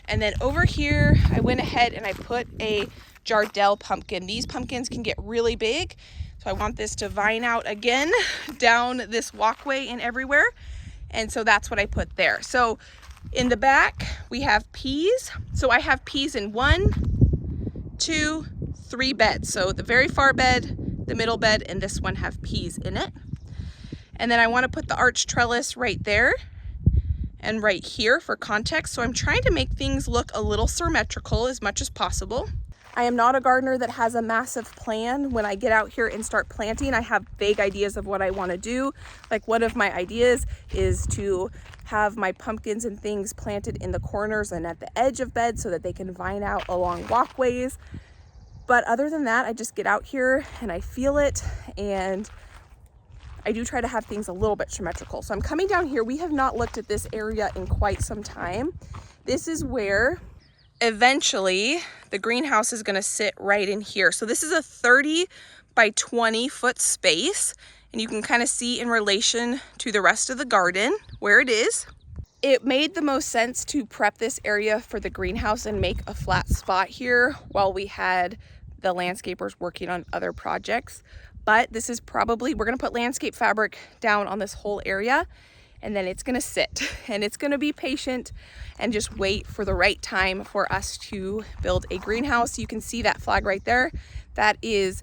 And then over here, I went ahead and I put a Jardel pumpkin. These pumpkins can get really big. So I want this to vine out again down this walkway and everywhere. And so that's what I put there. So in the back, we have peas. So I have peas in 1, 2, 3 beds. So the very far bed, the middle bed, and this one have peas in it. And then I want to put the arch trellis right there and right here for context. So I'm trying to make things look a little symmetrical as much as possible. I am not a gardener that has a massive plan. When I get out here and start planting, I have vague ideas of what I want to do. Like one of my ideas is to have my pumpkins and things planted in the corners and at the edge of beds so that they can vine out along walkways. But other than that, I just get out here and I feel it, and I do try to have things a little bit symmetrical. So I'm coming down here. We have not looked at this area in quite some time. This is where eventually the greenhouse is going to sit right in here. So this is a 30 by 20 foot space, and you can kind of see in relation to the rest of the garden where it is. It made the most sense to prep this area for the greenhouse and make a flat spot here while we had the landscapers working on other projects. But this is probably, we're going to put landscape fabric down on this whole area, and then it's going to sit and it's going to be patient and just wait for the right time for us to build a greenhouse. You can see that flag right there. That is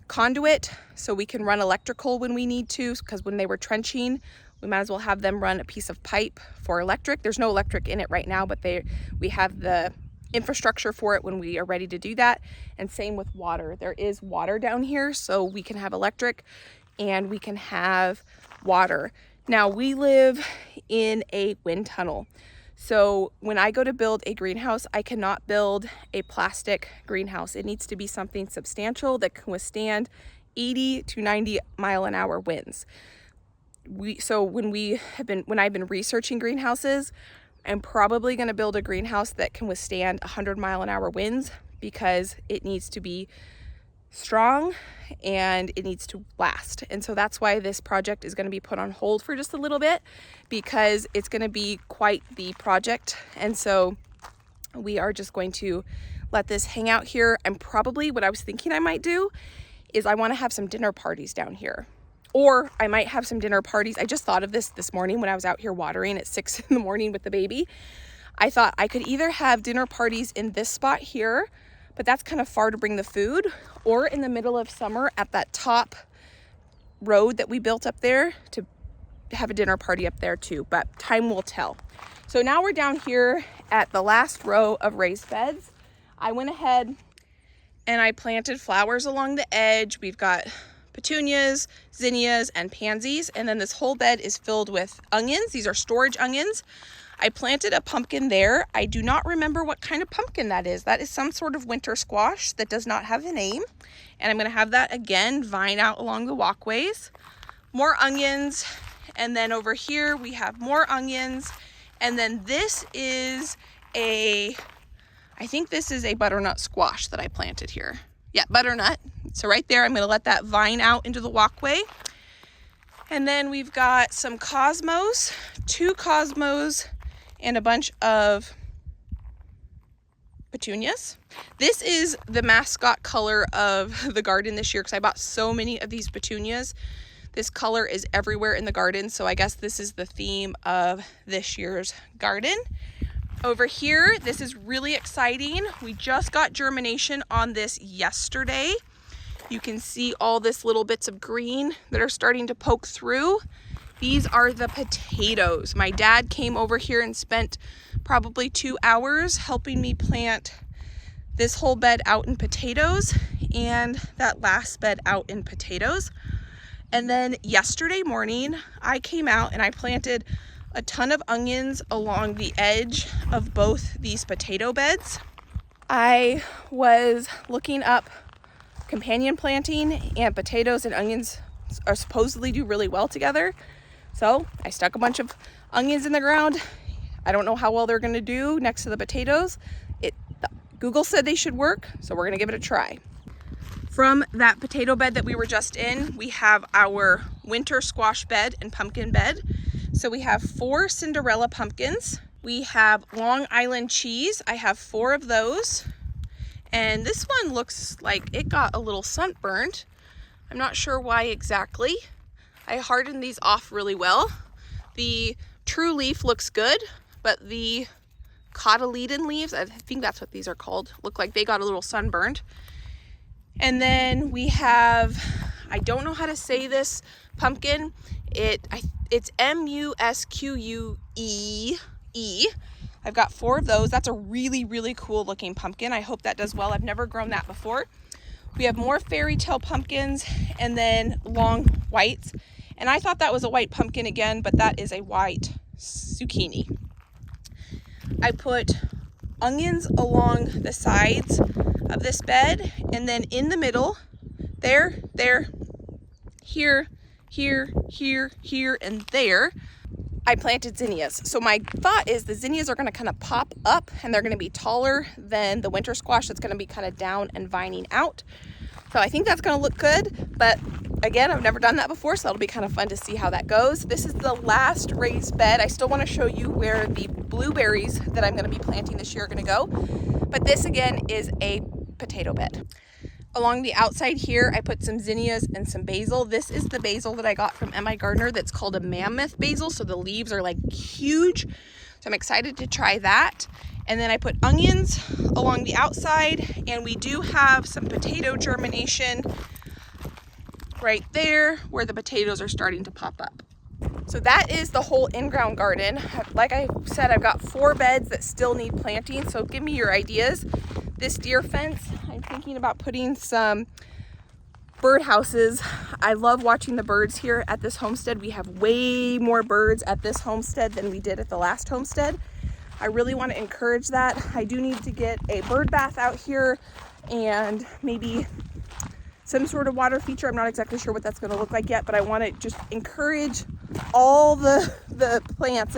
conduit, so we can run electrical when we need to, because when they were trenching, we might as well have them run a piece of pipe for electric. There's no electric in it right now, but we have the infrastructure for it when we are ready to do that. And same with water. There is water down here, so we can have electric and we can have water. Now, we live in a wind tunnel. So when I go to build a greenhouse, I cannot build a plastic greenhouse. It needs to be something substantial that can withstand 80 to 90 mile an hour winds. When I've been researching greenhouses, I'm probably going to build a greenhouse that can withstand 100 mile an hour winds, because it needs to be strong and it needs to last. And so that's why this project is going to be put on hold for just a little bit, because it's going to be quite the project. And so we are just going to let this hang out here. And probably what I was thinking I might do is I want to have some dinner parties down here. Or I might have some dinner parties. I just thought of this morning when I was out here watering at 6 in the morning with the baby. I thought I could either have dinner parties in this spot here, but that's kind of far to bring the food, or in the middle of summer at that top road that we built up there to have a dinner party up there too, but time will tell. So now we're down here at the last row of raised beds. I went ahead and I planted flowers along the edge. We've got petunias, zinnias, and pansies, and then this whole bed is filled with onions. These are storage onions. I planted a pumpkin there. I do not remember what kind of pumpkin that is. That is some sort of winter squash that does not have a name. And I'm going to have that again vine out along the walkways. More onions. And then over here we have more onions. And then this is I think this is a butternut squash that I planted here. Yeah, butternut. So right there, I'm going to let that vine out into the walkway. And then we've got some cosmos, 2 cosmos, and a bunch of petunias. This is the mascot color of the garden this year, because I bought so many of these petunias. This color is everywhere in the garden, so I guess this is the theme of this year's garden. Over here, this is really exciting. We just got germination on this yesterday. You can see all this little bits of green that are starting to poke through. These are the potatoes. My dad came over here and spent probably 2 hours helping me plant this whole bed out in potatoes and that last bed out in potatoes. And then yesterday morning, I came out and I planted a ton of onions along the edge of both these potato beds. I was looking up companion planting, and potatoes and onions are supposedly do really well together. So I stuck a bunch of onions in the ground. I don't know how well they're gonna do next to the potatoes. Google said they should work, so we're gonna give it a try. From that potato bed that we were just in, we have our winter squash bed and pumpkin bed. So we have 4 Cinderella pumpkins. We have Long Island cheese. I have 4 of those. And this one looks like it got a little sunburned. I'm not sure why exactly. I hardened these off really well. The true leaf looks good, but the cotyledon leaves, I think that's what these are called, look like they got a little sunburned. And then we have, I don't know how to say this pumpkin. It's M-U-S-Q-U-E-E. I've got 4 of those. That's a really, really cool looking pumpkin. I hope that does well. I've never grown that before. We have more fairy tale pumpkins and then long whites. And I thought that was a white pumpkin again, but that is a white zucchini. I put onions along the sides of this bed, and then in the middle, there, here, and there, I planted zinnias. So my thought is the zinnias are gonna kind of pop up and they're gonna be taller than the winter squash that's gonna be kind of down and vining out. So I think that's gonna look good, but again, I've never done that before, so it'll be kind of fun to see how that goes. This is the last raised bed. I still wanna show you where the blueberries that I'm gonna be planting this year are gonna go. But this again is a potato bed. Along the outside here, I put some zinnias and some basil. This is the basil that I got from M.I. Gardner that's called a mammoth basil, so the leaves are like huge. So I'm excited to try that. And then I put onions along the outside, and we do have some potato germination right there where the potatoes are starting to pop up. So that is the whole in-ground garden. Like I said, I've got 4 beds that still need planting, so give me your ideas. This deer fence, I'm thinking about putting some bird houses. I love watching the birds here at this homestead. We have way more birds at this homestead than we did at the last homestead. I really want to encourage that. I do need to get a bird bath out here and maybe some sort of water feature. I'm not exactly sure what that's going to look like yet, but I want to just encourage all the plants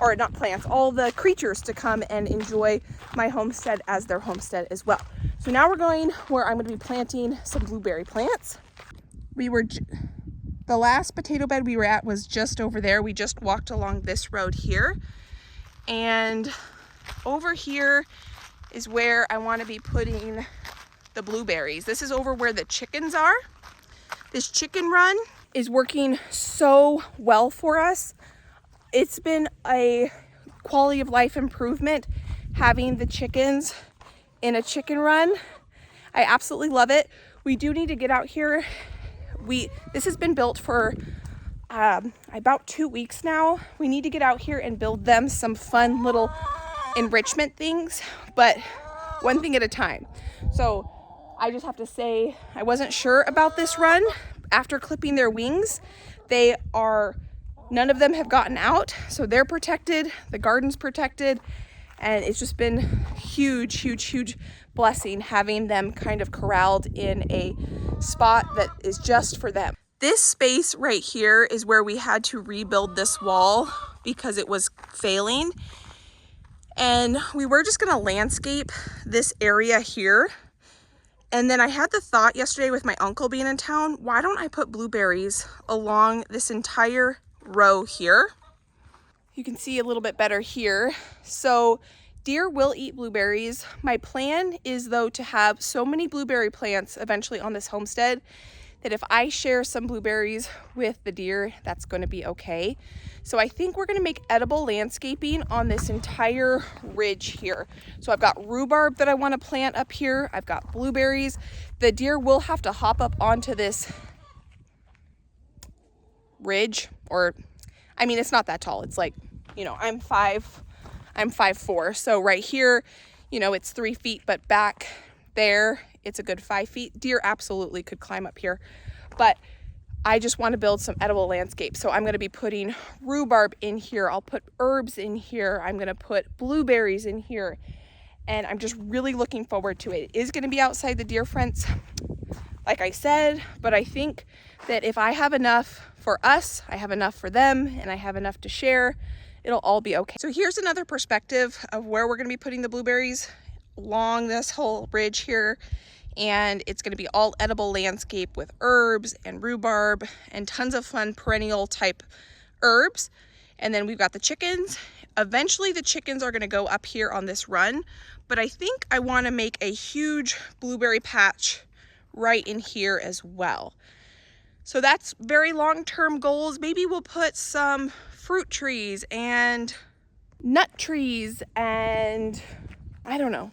or not plants, all the creatures to come and enjoy my homestead as their homestead as well. So now we're going where I'm going to be planting some blueberry plants. The last potato bed we were at was just over there. We just walked along this road here. And over here is where I want to be putting the blueberries. This is over where the chickens are. This chicken run is working so well for us. It's been a quality of life improvement having the chickens in a chicken run. I absolutely love it. We do need to get out here. This has been built for about 2 weeks now. We need to get out here and build them some fun little enrichment things, but one thing at a time. So I just have to say, I wasn't sure about this run. After clipping their wings, none of them have gotten out, so they're protected, the garden's protected, and it's just been huge blessing having them kind of corralled in a spot that is just for them. This space right here is where we had to rebuild this wall because it was failing, and we were just gonna landscape this area here. And then I had the thought yesterday with my uncle being in town, why don't I put blueberries along this entire row here? You can see a little bit better here. So deer will eat blueberries. My plan is though to have so many blueberry plants eventually on this homestead that if I share some blueberries with the deer, that's going to be okay. So I think we're going to make edible landscaping on this entire ridge here. So I've got rhubarb that I want to plant up here. I've got blueberries. The deer will have to hop up onto this ridge, or I mean, it's not that tall. It's like, you know, I'm 5'4". So right here, you know, it's 3 feet, but back there, it's a good 5 feet. Deer absolutely could climb up here, but I just want to build some edible landscape. So I'm going to be putting rhubarb in here. I'll put herbs in here. I'm going to put blueberries in here. And I'm just really looking forward to it. It is going to be outside the deer fence. like I said, but I think that if I have enough for us, I have enough for them, and I have enough to share, it'll all be okay. So here's another perspective of where we're gonna be putting the blueberries along this whole ridge here. And it's gonna be all edible landscape with herbs and rhubarb and tons of fun perennial type herbs. And then we've got the chickens. Eventually the chickens are gonna go up here on this run, but I think I wanna make a huge blueberry patch right in here as well. So that's very long-term goals. Maybe we'll put some fruit trees and nut trees and I don't know,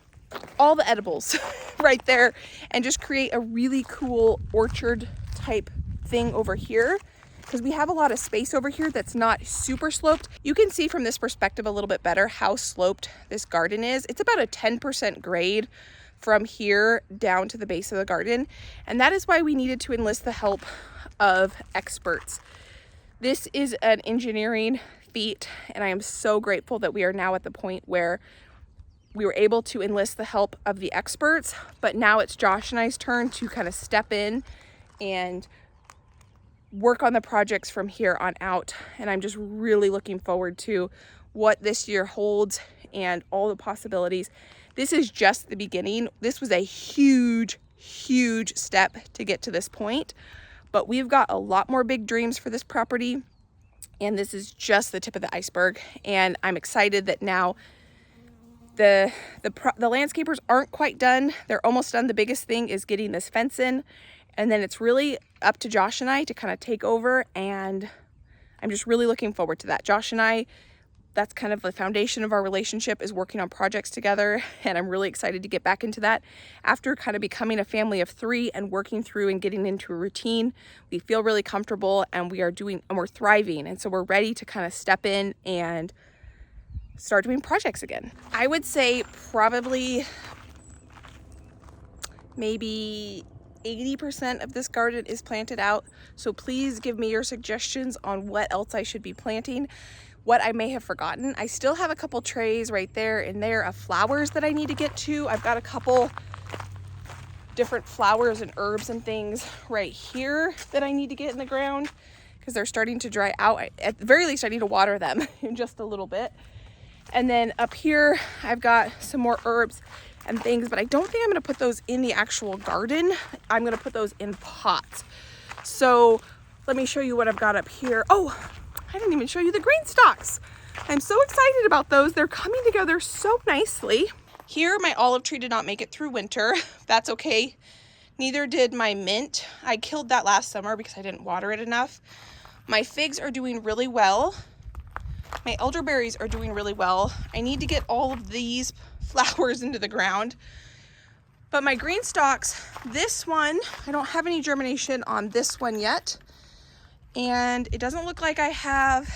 all the edibles right there, and just create a really cool orchard type thing over here, because we have a lot of space over here that's not super sloped. You can see from this perspective a little bit better how sloped this garden is. It's about a 10% grade from here down to the base of the garden, and that is why we needed to enlist the help of experts. This is an engineering feat, and I am so grateful that we are now at the point where we were able to enlist the help of the experts, but now it's Josh and I's turn to kind of step in and work on the projects from here on out. And I'm just really looking forward to what this year holds and all the possibilities. This is just the beginning. This was a huge, huge step to get to this point, but we've got a lot more big dreams for this property, and this is just the tip of the iceberg. And I'm excited that now the landscapers aren't quite done. They're almost done. The biggest thing is getting this fence in, and then it's really up to Josh and I to kind of take over, and I'm just really looking forward to that. Josh and I, that's kind of the foundation of our relationship, is working on projects together, and I'm really excited to get back into that. After kind of becoming a family of 3 and working through and getting into a routine, we feel really comfortable, and we're thriving, and so we're ready to kind of step in and start doing projects again. I would say probably maybe 80% of this garden is planted out. So please give me your suggestions on what else I should be planting, what I may have forgotten. I still have a couple trays right there and there of flowers that I need to get to. I've got a couple different flowers and herbs and things right here that I need to get in the ground because they're starting to dry out. At the very least, I need to water them in just a little bit. And then up here, I've got some more herbs and things, but I don't think I'm gonna put those in the actual garden. I'm gonna put those in pots. So let me show you what I've got up here. Oh, I didn't even show you the green stalks. I'm so excited about those. They're coming together so nicely. Here, my olive tree did not make it through winter. That's okay. Neither did my mint. I killed that last summer because I didn't water it enough. My figs are doing really well. My elderberries are doing really well. I need to get all of these flowers into the ground. But my green stalks, this one, I don't have any germination on this one yet. And it doesn't look like I have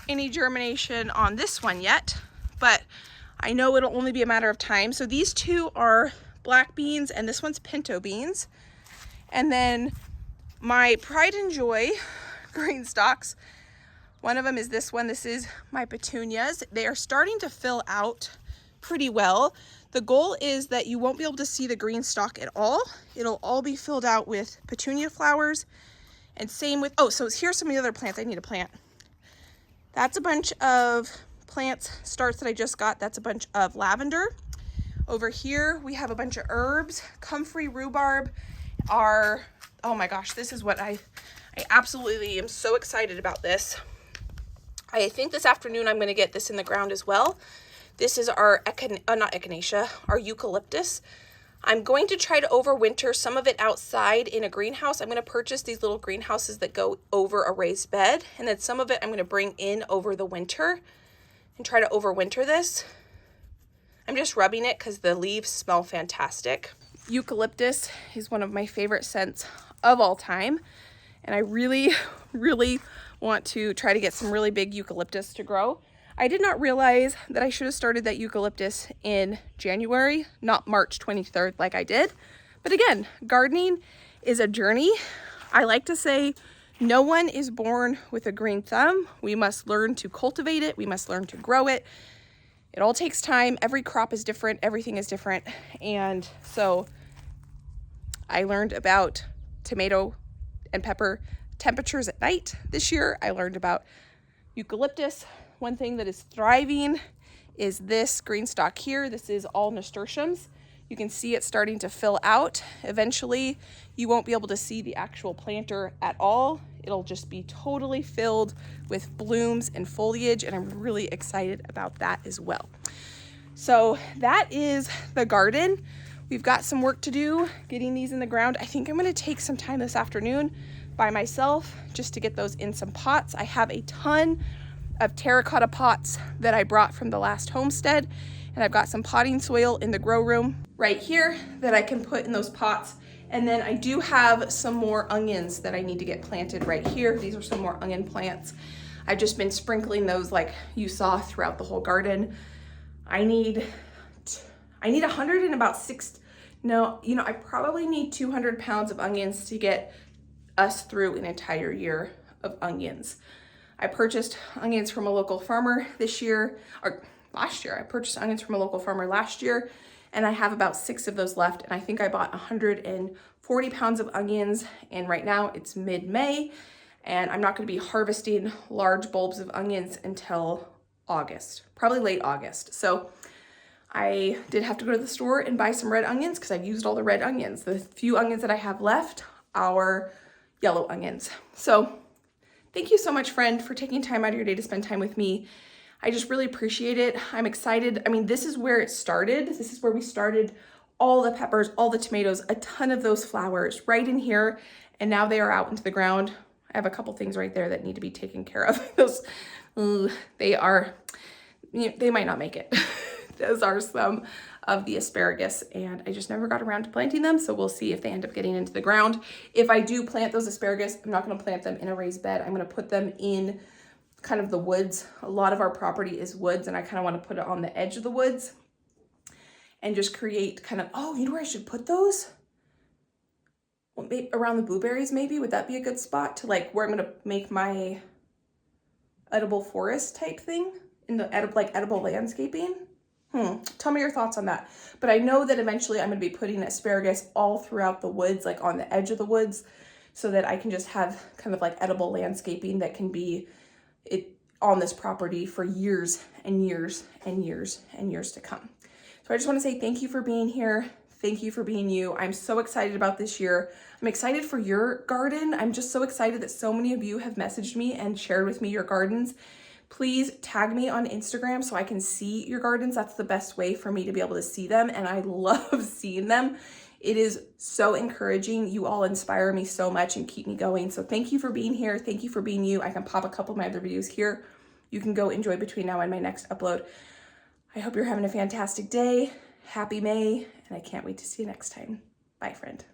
any germination on this one yet, but I know it'll only be a matter of time. So these two are black beans and this one's pinto beans. And then my pride and joy green stalks, one of them is this one. This is my petunias. They are starting to fill out pretty well. The goal is that you won't be able to see the green stalk at all. It'll all be filled out with petunia flowers. And same with, oh, so here's some of the other plants I need to plant. That's a bunch of plants, starts that I just got. That's a bunch of lavender. Over here, we have a bunch of herbs. Comfrey, rhubarb are, oh my gosh, this is what I absolutely am so excited about this. I think this afternoon I'm gonna get this in the ground as well. This is our, not echinacea, our eucalyptus. I'm going to try to overwinter some of it outside in a greenhouse. I'm gonna purchase these little greenhouses that go over a raised bed, and then some of it I'm gonna bring in over the winter and try to overwinter this. I'm just rubbing it because the leaves smell fantastic. Eucalyptus is one of my favorite scents of all time, and I really, really want to try to get some really big eucalyptus to grow. I did not realize that I should have started that eucalyptus in January, not March 23rd like I did. But again, gardening is a journey. I like to say no one is born with a green thumb. We must learn to cultivate it. We must learn to grow it. It all takes time. Every crop is different. Everything is different. And so I learned about tomato and pepper temperatures at night this year. I learned about eucalyptus. One thing that is thriving is this green stalk here. This is all nasturtiums. You can see it starting to fill out. Eventually, you won't be able to see the actual planter at all. It'll just be totally filled with blooms and foliage, and I'm really excited about that as well. So that is the garden. We've got some work to do getting these in the ground. I think I'm gonna take some time this afternoon by myself just to get those in some pots. I have a ton of terracotta pots that I brought from the last homestead, and I've got some potting soil in the grow room right here that I can put in those pots. And then I do have some more onions that I need to get planted right here. These are some more onion plants. I've just been sprinkling those like you saw throughout the whole garden. I need 100 and about I probably need 200 pounds of onions to get us through an entire year of onions. I purchased onions from a local farmer this year, or last year. I purchased onions from a local farmer last year, and I have about 6 of those left. And I think I bought 140 pounds of onions, and right now it's mid-May, and I'm not gonna be harvesting large bulbs of onions until August, probably late August. So I did have to go to the store and buy some red onions because I've used all the red onions. The few onions that I have left are yellow onions. So thank you so much, friend, for taking time out of your day to spend time with me. I just really appreciate it. I'm excited. I mean, this is where it started. This is where we started all the peppers, all the tomatoes, a ton of those flowers right in here. And now they are out into the ground. I have a couple things right there that need to be taken care of. They might not make it. Those are some of the asparagus, and I just never got around to planting them, so we'll see if they end up getting into the ground. If I do plant those asparagus, I'm not going to plant them in a raised bed. I'm going to put them in kind of the woods. A lot of our property is woods, and I kind of want to put it on the edge of the woods and just create kind of, oh, you know where I should put those? Well, maybe around the blueberries, maybe. Would that be a good spot to like where I'm going to make my edible forest type thing in the edible landscaping? Tell me your thoughts on that. But I know that eventually I'm going to be putting asparagus all throughout the woods, like on the edge of the woods, so that I can just have kind of like edible landscaping that can be on this property for years and years and years and years to come. So I just want to say thank you for being here. Thank you for being you. I'm so excited about this year. I'm excited for your garden. I'm just so excited that so many of you have messaged me and shared with me your gardens. Please tag me on Instagram so I can see your gardens. That's the best way for me to be able to see them, and I love seeing them. It is so encouraging. You all inspire me so much and keep me going. So thank you for being here. Thank you for being you. I can pop a couple of my other videos here. You can go enjoy between now and my next upload. I hope you're having a fantastic day. Happy May, and I can't wait to see you next time. Bye, friend.